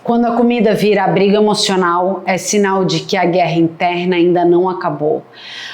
Quando a comida vira briga emocional, é sinal de que a guerra interna ainda não acabou.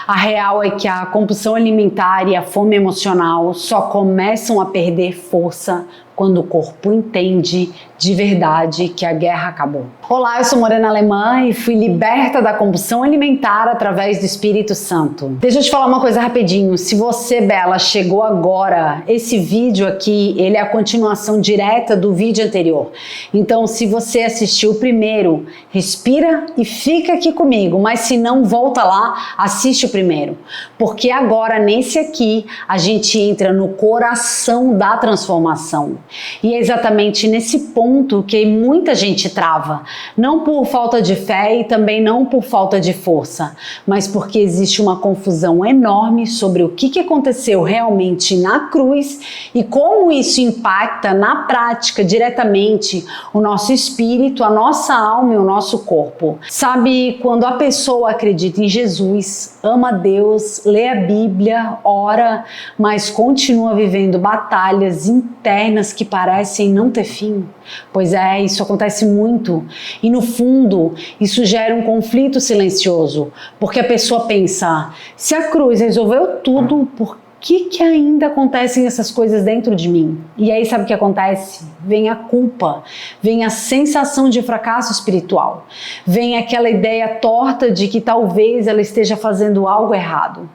A real é que a compulsão alimentar e a fome emocional só começam a perder força quando o corpo entende de verdade que a guerra acabou. Olá, eu sou Morena Alemã e fui liberta da compulsão alimentar através do Espírito Santo. Deixa eu te falar uma coisa rapidinho. Se você, Bela, chegou agora, esse vídeo aqui, ele é a continuação direta do vídeo anterior. Então, se você assistiu o primeiro, respira e fica aqui comigo. Mas se não, volta lá, assiste o primeiro. Porque agora, nesse aqui, a gente entra no coração da transformação. E é exatamente nesse ponto que muita gente trava. Não por falta de fé e também não por falta de força, mas porque existe uma confusão enorme sobre o que aconteceu realmente na cruz e como isso impacta na prática diretamente o nosso espírito, a nossa alma e o nosso corpo. Sabe, quando a pessoa acredita em Jesus, ama Deus, lê a Bíblia, ora, mas continua vivendo batalhas internas que parecem não ter fim. Pois é, isso acontece muito. E no fundo, isso gera um conflito silencioso, porque a pessoa pensa, se a cruz resolveu tudo, por que ainda acontecem essas coisas dentro de mim? E aí sabe o que acontece? Vem a culpa, vem a sensação de fracasso espiritual, vem aquela ideia torta de que talvez ela esteja fazendo algo errado.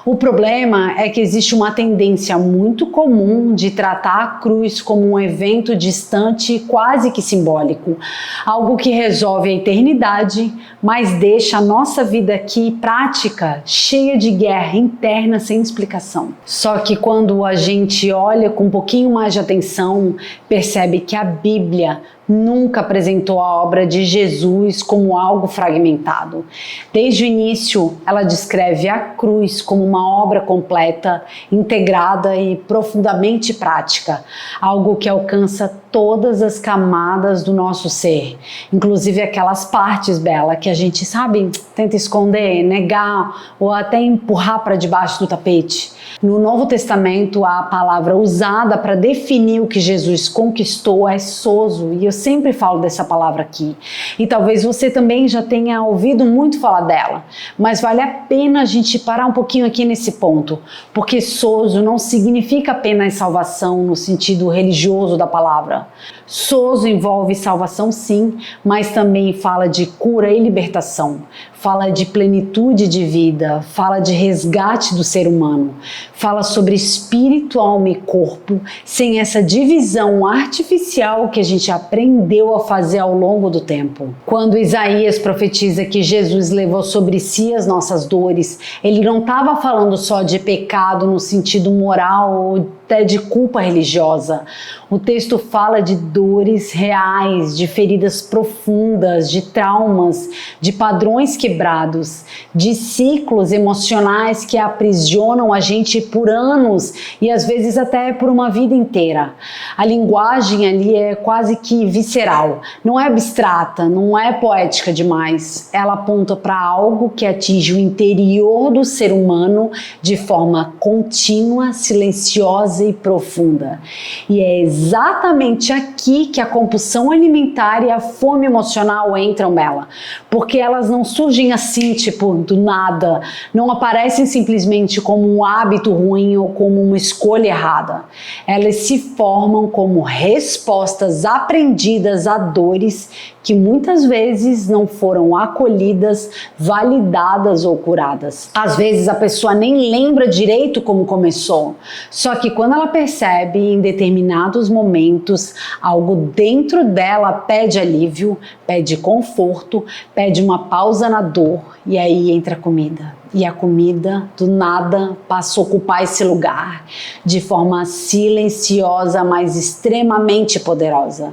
O problema é que existe uma tendência muito comum de tratar a cruz como um evento distante, quase que simbólico, algo que resolve a eternidade, mas deixa a nossa vida aqui prática, cheia de guerra interna sem explicação. Só que quando a gente olha com um pouquinho mais de atenção, percebe que a Bíblia nunca apresentou a obra de Jesus como algo fragmentado. Desde o início, ela descreve a cruz como uma obra completa, integrada e profundamente prática, algo que alcança todas as camadas do nosso ser, inclusive aquelas partes, Bela, que a gente, sabe, tenta esconder, negar ou até empurrar para debaixo do tapete. No Novo Testamento, a palavra usada para definir o que Jesus conquistou é sozo, e eu sempre falo dessa palavra aqui. E talvez você também já tenha ouvido muito falar dela, mas vale a pena a gente parar um pouquinho aqui nesse ponto, porque sozo não significa apenas salvação no sentido religioso da palavra. Sozo envolve salvação sim, mas também fala de cura e libertação, fala de plenitude de vida, fala de resgate do ser humano, fala sobre espírito, alma e corpo, sem essa divisão artificial que a gente aprendeu a fazer ao longo do tempo. Quando Isaías profetiza que Jesus levou sobre si as nossas dores, ele não estava falando só de pecado no sentido moral ou até de culpa religiosa. O texto fala de dores reais, de feridas profundas, de traumas, de padrões quebrados, de ciclos emocionais que aprisionam a gente por anos e às vezes até por uma vida inteira. A linguagem ali é quase que visceral, não é abstrata, não é poética demais. Ela aponta para algo que atinge o interior do ser humano de forma contínua, silenciosa e profunda. E é exatamente aqui que a compulsão alimentar e a fome emocional entram, Bela, porque elas não surgem assim, tipo, do nada, não aparecem simplesmente como um hábito ruim ou como uma escolha errada. Elas se formam como respostas aprendidas a dores que muitas vezes não foram acolhidas, validadas ou curadas. Às vezes a pessoa nem lembra direito como começou, só que quando ela percebe em determinados momentos algo dentro dela pede alívio, pede conforto, pede uma pausa na dor e aí entra a comida. E a comida, do nada, passa a ocupar esse lugar de forma silenciosa, mas extremamente poderosa.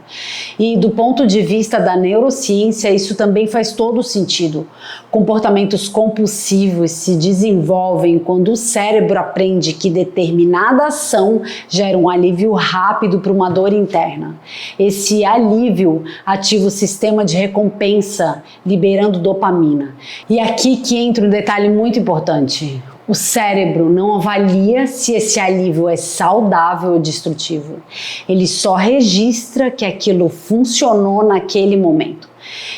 E do ponto de vista da neurociência, isso também faz todo sentido. Comportamentos compulsivos se desenvolvem quando o cérebro aprende que determinada ação gera um alívio rápido para uma dor interna. Esse alívio ativa o sistema de recompensa, liberando dopamina. E aqui que entra um detalhe muito importante. O cérebro não avalia se esse alívio é saudável ou destrutivo. Ele só registra que aquilo funcionou naquele momento.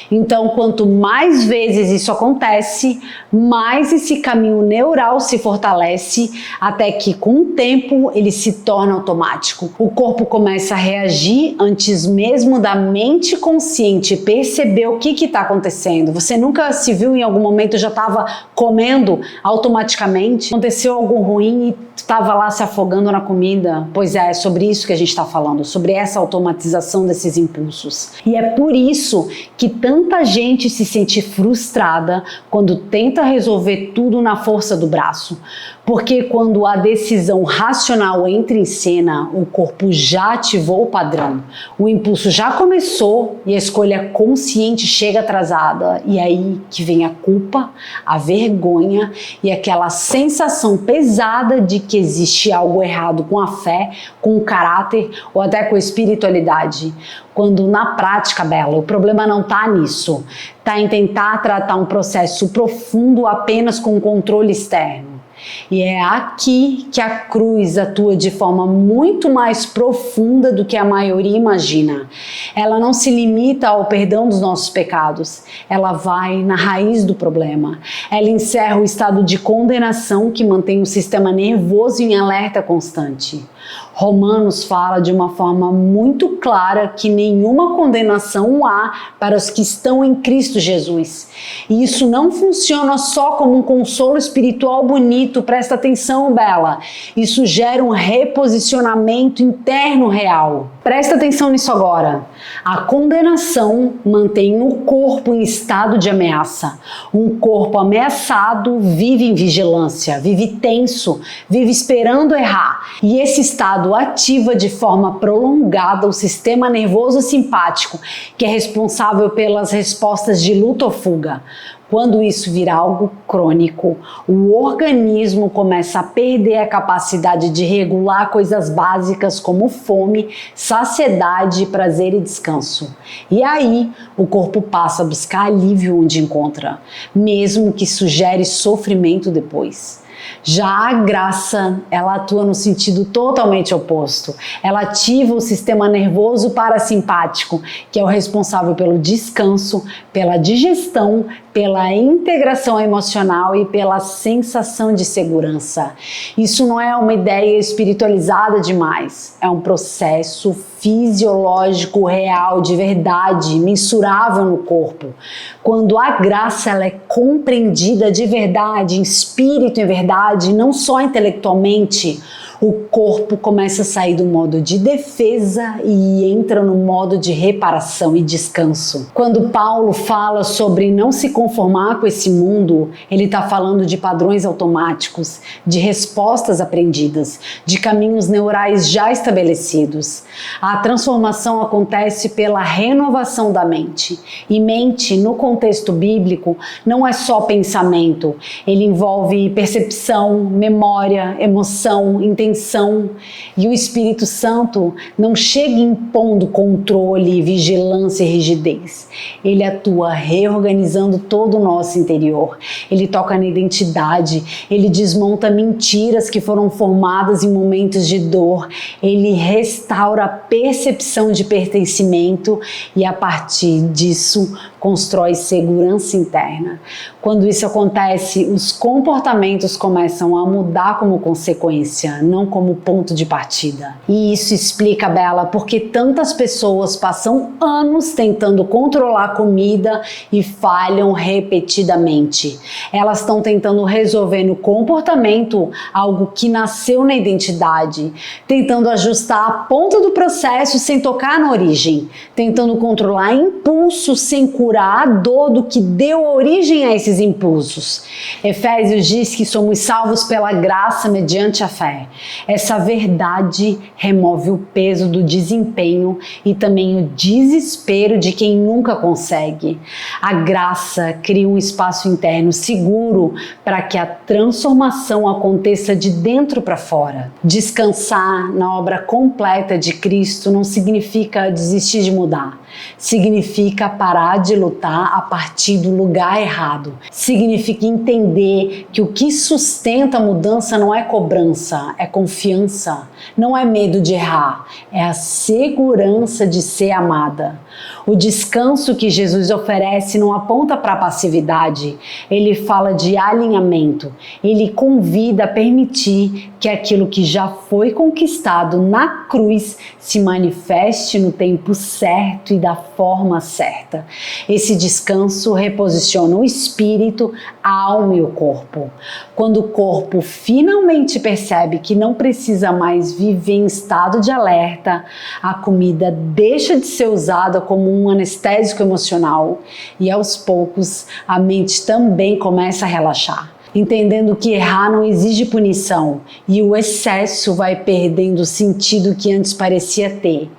Então, quanto mais vezes isso acontece, mais esse caminho neural se fortalece, até que com o tempo ele se torna automático. O corpo começa a reagir antes mesmo da mente consciente perceber o que está acontecendo. Você nunca se viu em algum momento já estava comendo automaticamente? Aconteceu algo ruim e estava lá se afogando na comida? Pois é sobre isso que a gente está falando, sobre essa automatização desses impulsos. E é por isso que tanta gente se sente frustrada quando tenta resolver tudo na força do braço. Porque quando a decisão racional entra em cena, o corpo já ativou o padrão. O impulso já começou e a escolha consciente chega atrasada. E aí que vem a culpa, a vergonha e aquela sensação pesada de que existe algo errado com a fé, com o caráter ou até com a espiritualidade. Quando na prática, Bela, o problema não está nisso. Está em tentar tratar um processo profundo apenas com controle externo. E é aqui que a cruz atua de forma muito mais profunda do que a maioria imagina. Ela não se limita ao perdão dos nossos pecados, ela vai na raiz do problema. Ela encerra o estado de condenação que mantém o sistema nervoso em alerta constante. Romanos fala de uma forma muito clara que nenhuma condenação há para os que estão em Cristo Jesus. E isso não funciona só como um consolo espiritual bonito, presta atenção, Bela. Isso gera um reposicionamento interno real. Presta atenção nisso agora. A condenação mantém o corpo em estado de ameaça. Um corpo ameaçado vive em vigilância, vive tenso, vive esperando errar. E esse estado ativa de forma prolongada o sistema nervoso simpático, que é responsável pelas respostas de luta ou fuga. Quando isso vira algo crônico, o organismo começa a perder a capacidade de regular coisas básicas como fome, saciedade, prazer e descanso. E aí, o corpo passa a buscar alívio onde encontra, mesmo que isso gere sofrimento depois. Já a graça, ela atua no sentido totalmente oposto. Ela ativa o sistema nervoso parasimpático, que é o responsável pelo descanso, pela digestão, pela integração emocional e pela sensação de segurança. Isso não é uma ideia espiritualizada demais, é um processo fisiológico real, de verdade, mensurável no corpo. Quando a graça ela é compreendida de verdade, em espírito, em verdade, não só intelectualmente, o corpo começa a sair do modo de defesa e entra no modo de reparação e descanso. Quando Paulo fala sobre não se conformar com esse mundo, ele está falando de padrões automáticos, de respostas aprendidas, de caminhos neurais já estabelecidos. A transformação acontece pela renovação da mente. E mente, no contexto bíblico, não é só pensamento. Ele envolve percepção, memória, emoção, intenção. E o Espírito Santo não chega impondo controle, vigilância e rigidez. Ele atua reorganizando todo o nosso interior. Ele toca na identidade, ele desmonta mentiras que foram formadas em momentos de dor. Ele restaura a percepção de pertencimento e a partir disso constrói segurança interna. Quando isso acontece, os comportamentos começam a mudar como consequência, não como ponto de partida. E isso explica, Bela, porque tantas pessoas passam anos tentando controlar a comida e falham repetidamente. Elas estão tentando resolver no comportamento algo que nasceu na identidade, tentando ajustar a ponta do processo sem tocar na origem, tentando controlar impulsos sem curar a dor do que deu origem a esses impulsos. Efésios diz que somos salvos pela graça mediante a fé. Essa verdade remove o peso do desempenho e também o desespero de quem nunca consegue. A graça cria um espaço interno seguro para que a transformação aconteça de dentro para fora. Descansar na obra completa de Cristo não significa desistir de mudar. Significa parar de lutar a partir do lugar errado. Significa entender que o que sustenta a mudança não é cobrança, é confiança. Não é medo de errar, é a segurança de ser amada. O descanso que Jesus oferece não aponta para a passividade, ele fala de alinhamento, ele convida a permitir que aquilo que já foi conquistado na cruz se manifeste no tempo certo e da forma certa. Esse descanso reposiciona o espírito, a alma e o corpo. Quando o corpo finalmente percebe que não precisa mais viver em estado de alerta, a comida deixa de ser usada como um anestésico emocional e aos poucos a mente também começa a relaxar. Entendendo que errar não exige punição e o excesso vai perdendo o sentido que antes parecia ter.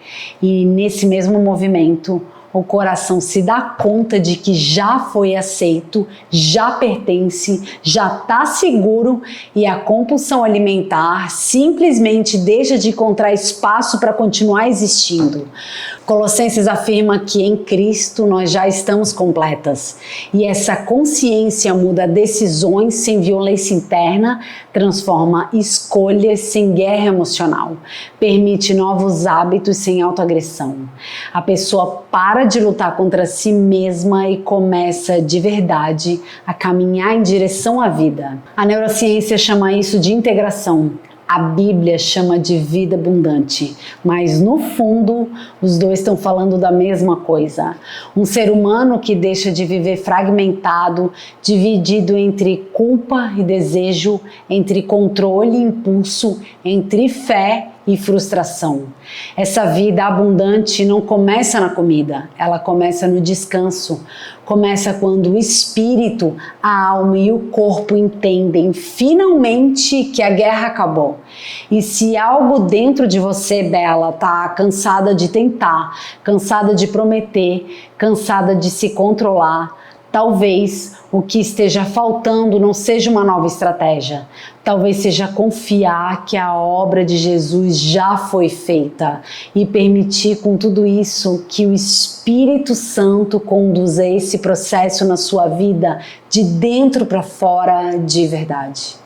E nesse mesmo movimento, o coração se dá conta de que já foi aceito, já pertence, já está seguro e a compulsão alimentar simplesmente deixa de encontrar espaço para continuar existindo. Colossenses afirma que em Cristo nós já estamos completas e essa consciência muda decisões sem violência interna, transforma escolhas sem guerra emocional, permite novos hábitos sem autoagressão. A pessoa para de lutar contra si mesma e começa de verdade a caminhar em direção à vida. A neurociência chama isso de integração. A Bíblia chama de vida abundante, mas no fundo os dois estão falando da mesma coisa. Um ser humano que deixa de viver fragmentado, dividido entre culpa e desejo, entre controle e impulso, entre fé e frustração. Essa vida abundante não começa na comida, ela começa no descanso. Começa quando o espírito, a alma e o corpo entendem finalmente que a guerra acabou. E se algo dentro de você, Bela, está cansada de tentar, cansada de prometer, cansada de se controlar, talvez o que esteja faltando não seja uma nova estratégia. Talvez seja confiar que a obra de Jesus já foi feita e permitir com tudo isso que o Espírito Santo conduza esse processo na sua vida de dentro para fora de verdade.